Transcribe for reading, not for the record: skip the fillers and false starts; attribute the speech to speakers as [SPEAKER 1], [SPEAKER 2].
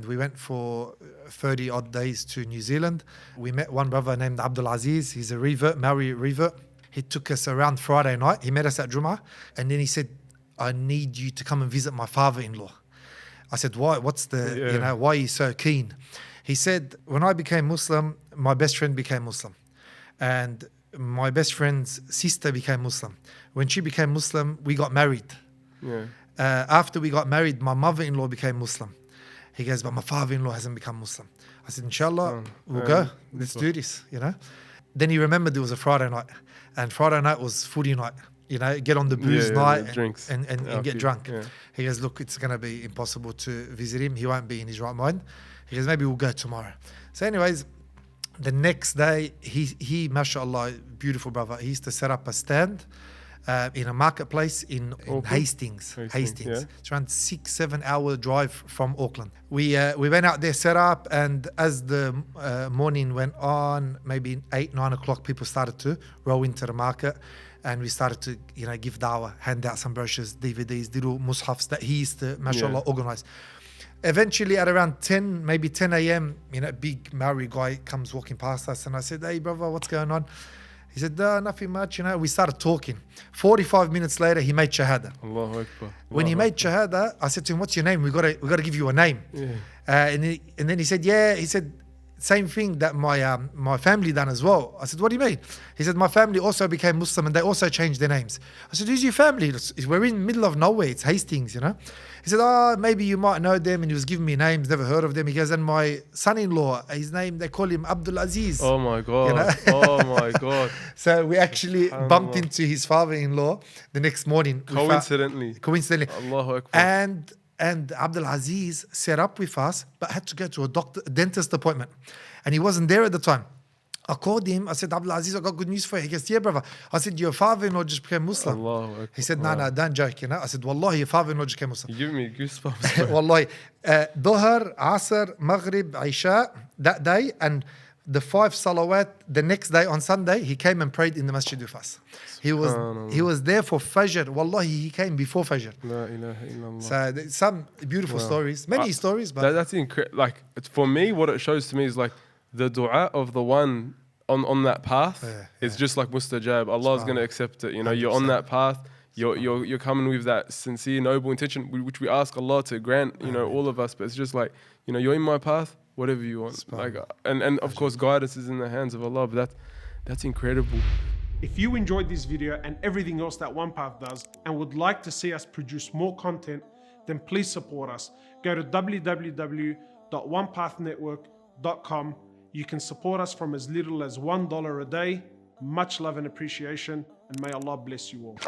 [SPEAKER 1] We went for 30 odd days to New Zealand. We met one brother named Abdul Aziz. He's a revert, Maori revert. He took us around Friday night. He met us at Jummah, and then he said, I need you to come and visit my father-in-law. I said, why? What's the, why are you so keen? He said, when I became Muslim, my best friend became Muslim. And my best friend's sister became Muslim. When she became Muslim, we got married. After we got married, my mother-in-law became Muslim. He goes, but my father-in-law hasn't become Muslim. I said, inshallah, we'll go. Let's do this, Then he remembered there was a Friday night. And Friday night was footy night. Get on the booze night and get drunk. He goes, look, it's going to be impossible to visit him. He won't be in his right mind. He goes, maybe we'll go tomorrow. So anyways, the next day, he mashallah, beautiful brother, he used to set up a stand in a marketplace in Hastings. It's around 6-7 hour drive from Auckland. We went out there, set up, and as the morning went on, maybe 8-9 o'clock, people started to roll into the market. And we started to, give dawah, hand out some brochures, DVDs, little mushafs that he used to, mashallah, organize. Eventually, at around 10, maybe 10 a.m., a big Maori guy comes walking past us. And I said, hey, brother, what's going on? He said, nothing much, We started talking. 45 minutes later, he made shahada.
[SPEAKER 2] Allahu Akbar.
[SPEAKER 1] When he made shahada, I said to him, what's your name? We got to give you a name. And then he said, he said, same thing that my family done as well. I said, what do you mean? He said, my family also became Muslim and they also changed their names. I said, who's your family? We're in the middle of nowhere. It's Hastings, He said, maybe you might know them. And he was giving me names, never heard of them. He goes, and my son-in-law, his name, they call him Abdul Aziz.
[SPEAKER 2] Oh my God. Oh my God.
[SPEAKER 1] So we actually bumped into his father-in-law the next morning.
[SPEAKER 2] Coincidentally.
[SPEAKER 1] Allahu Akbar. And Abdul Aziz set up with us, but had to go to a dentist appointment. And he wasn't there at the time. I called him. I said, Abdul Aziz, I got good news for you. He goes, yeah, brother. I said, your father-in-law just became Muslim. He said, no, don't joke. I said, Wallahi, your father-in-law just became Muslim.
[SPEAKER 2] You give me goosebumps.
[SPEAKER 1] Wallahi. Dhuhr, Asr, Maghrib, Isha, that day, and the 5 salawat the next day on Sunday, he came and prayed in the masjid with us. He was there for Fajr. Wallahi, he came before Fajr.
[SPEAKER 2] La ilaha illallah.
[SPEAKER 1] So there's some beautiful stories, many stories. But
[SPEAKER 2] that's incredible. Like, for me, what it shows to me is like the dua of the one on that path is just like mustajab. Allah's going to accept it. You're on that path. You're coming with that sincere, noble intention, which we ask Allah to grant, all of us. But it's just like, you're in my path, whatever you want. Like, and of course, guidance is in the hands of Allah. But that's incredible.
[SPEAKER 3] If you enjoyed this video and everything else that OnePath does and would like to see us produce more content, then please support us. Go to www.onepathnetwork.com. You can support us from as little as $1 a day. Much love and appreciation, and may Allah bless you all.